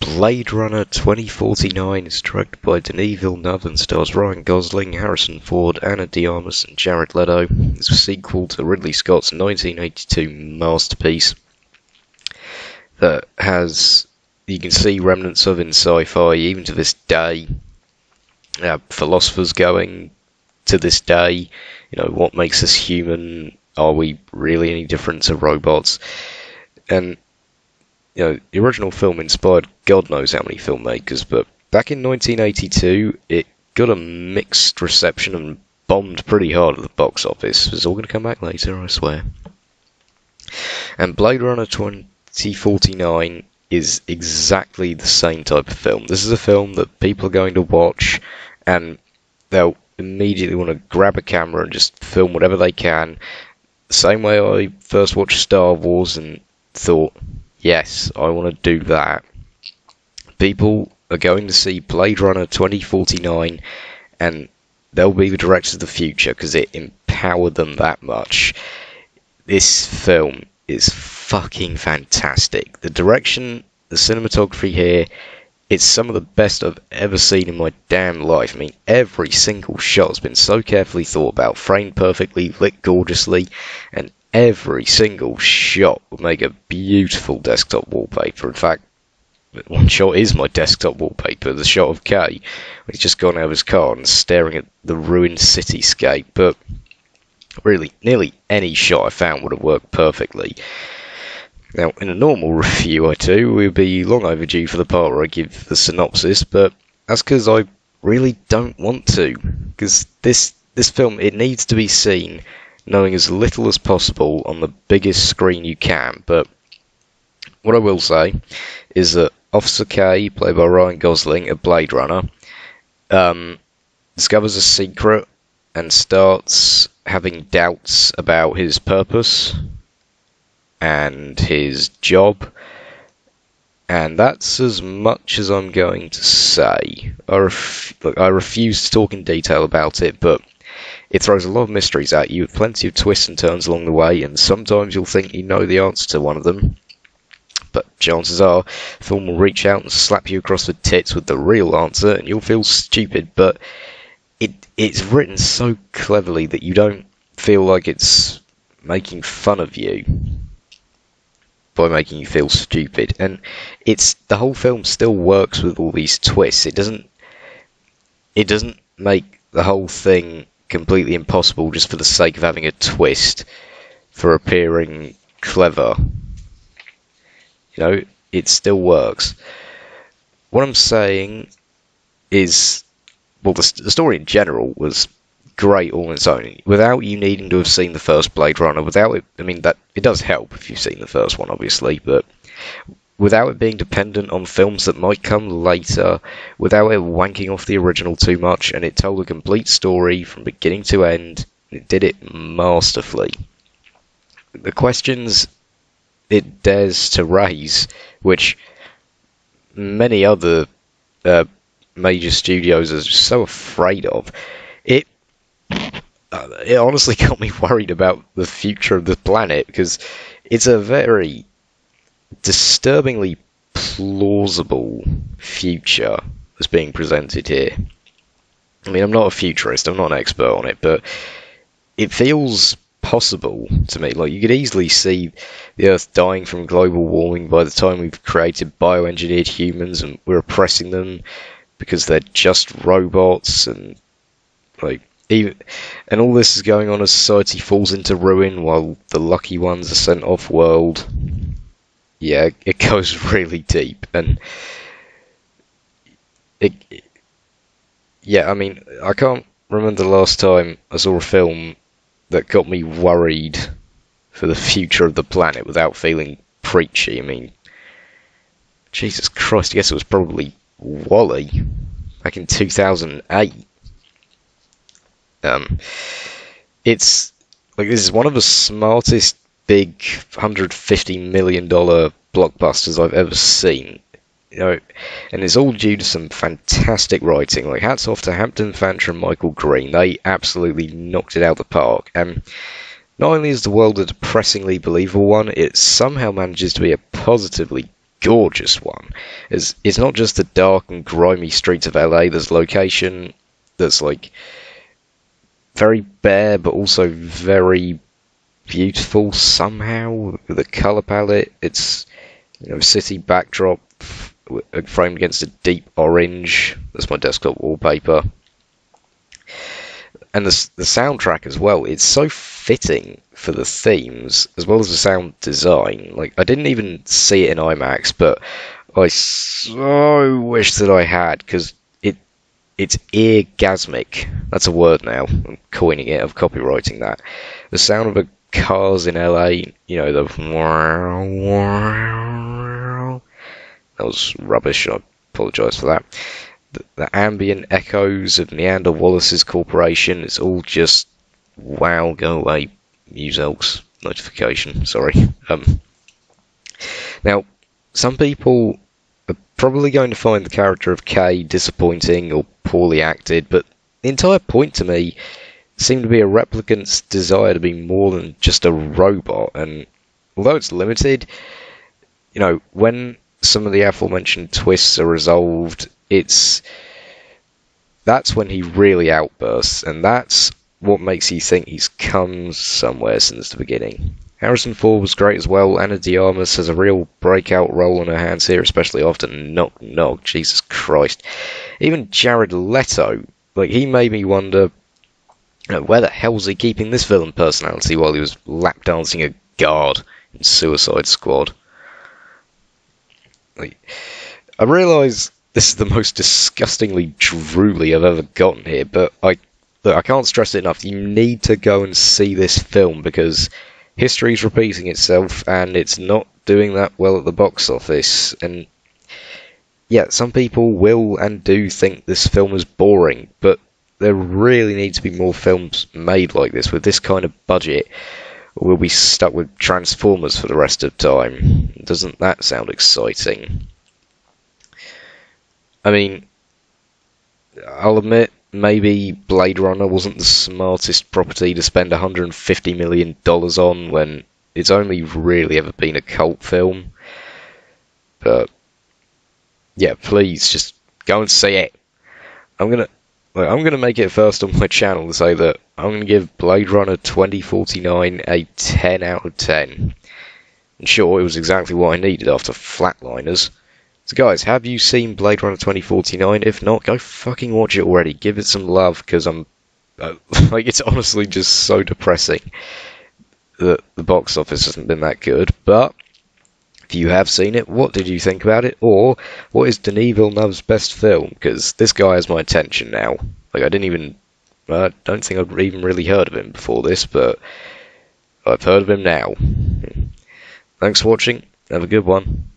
Blade Runner 2049 is directed by Denis Villeneuve and stars Ryan Gosling, Harrison Ford, Ana de Armas, and Jared Leto. It's a sequel to Ridley Scott's 1982 masterpiece that has, you can see remnants of in sci-fi even to this day. Philosophers going to this day, what makes us human? Are we really any different to robots? And the original film inspired God knows how many filmmakers, but back in 1982, it got a mixed reception and bombed pretty hard at the box office. It's all going to come back later, I swear. And Blade Runner 2049 is exactly the same type of film. This is a film that people are going to watch, and they'll immediately want to grab a camera and just film whatever they can. The same way I first watched Star Wars and thought, yes, I want to do that. People are going to see Blade Runner 2049 and they'll be the directors of the future because it empowered them that much. This film is fucking fantastic. The direction, the cinematography here, it's some of the best I've ever seen in my damn life. I mean, every single shot has been so carefully thought about, framed perfectly, lit gorgeously, and every single shot would make a beautiful desktop wallpaper. In fact, one shot is my desktop wallpaper, the shot of Kay. He's just gone out of his car and staring at the ruined cityscape. But really, nearly any shot I found would have worked perfectly. Now, in a normal review I do, we'll be long overdue for the part where I give the synopsis, but that's because I really don't want to. Because this film, it needs to be seen knowing as little as possible on the biggest screen you can. But what I will say is that Officer K, played by Ryan Gosling, a Blade Runner, discovers a secret and starts having doubts about his purpose and his job, and that's as much as I'm going to say. I refuse to talk in detail about it, but it throws a lot of mysteries at you with plenty of twists and turns along the way, and sometimes you'll think you know the answer to one of them, but chances are the film will reach out and slap you across the tits with the real answer and you'll feel stupid. But it's written so cleverly that you don't feel like it's making fun of you by making you feel stupid. And the whole film still works with all these twists. It doesn't make the whole thing completely impossible just for the sake of having a twist for appearing clever. It still works. What I'm saying is, well, the story in general was great all on its own, without you needing to have seen the first Blade Runner, without it, that it does help if you've seen the first one, obviously, but without it being dependent on films that might come later, without it wanking off the original too much, and it told a complete story from beginning to end. It did it masterfully. The questions it dares to raise, which many other major studios are just so afraid of, it honestly got me worried about the future of the planet, because it's a very disturbingly plausible future that's being presented here. I'm not a futurist, I'm not an expert on it, but it feels possible to me. Like, you could easily see the Earth dying from global warming by the time we've created bioengineered humans and we're oppressing them because they're just robots, and and all this is going on as society falls into ruin while the lucky ones are sent off world. Yeah, it goes really deep, and I can't remember the last time I saw a film that got me worried for the future of the planet without feeling preachy. Jesus Christ, I guess it was probably WALL-E back in 2008. This is one of the smartest big $150 million blockbusters I've ever seen. And it's all due to some fantastic writing. Like, hats off to Hampton Fancher and Michael Green. They absolutely knocked it out of the park. And not only is the world a depressingly believable one, it somehow manages to be a positively gorgeous one. It's not just the dark and grimy streets of LA. There's location that's like very bare, but also very beautiful somehow. The color palette, it's city backdrop framed against a deep orange. That's my desktop wallpaper. And the soundtrack as well, it's so fitting for the themes, as well as the sound design. Like, I didn't even see it in IMAX, but I so wish that I had, because it's eargasmic. That's a word now. I'm coining it, I'm copywriting that. The sound of the cars in LA, the... That was rubbish, I apologise for that. The ambient echoes of Neander Wallace's corporation, it's all just, wow, go away, Muse Elks notification, sorry. Now, some people are probably going to find the character of Kay disappointing or poorly acted, but the entire point to me seemed to be a replicant's desire to be more than just a robot, and although it's limited, when some of the aforementioned twists are resolved, that's when he really outbursts, and that's what makes you think he's come somewhere since the beginning. Harrison Ford was great as well. Ana de Armas has a real breakout role on her hands here, especially after Knock Knock. Jesus Christ. Even Jared Leto, he made me wonder, where the hell's he keeping this villain personality while he was lap dancing a guard in Suicide Squad? I realise this is the most disgustingly drooly I've ever gotten here, but I can't stress it enough. You need to go and see this film, because history's repeating itself, and it's not doing that well at the box office. And yeah, some people will and do think this film is boring, but there really needs to be more films made like this with this kind of budget, or we'll be stuck with Transformers for the rest of time. Doesn't that sound exciting? I mean, I'll admit, maybe Blade Runner wasn't the smartest property to spend $150 million on when it's only really ever been a cult film. But yeah, please just go and see it. I'm gonna make it first on my channel to say that I'm gonna give Blade Runner 2049 a 10 out of 10. And sure, it was exactly what I needed after Flatliners. So guys, have you seen Blade Runner 2049? If not, go fucking watch it already. Give it some love, because it's honestly just so depressing that the box office hasn't been that good. But if you have seen it, what did you think about it? Or what is Denis Villeneuve's best film? Because this guy has my attention now. I don't think I'd even really heard of him before this, but I've heard of him now. Thanks for watching. Have a good one.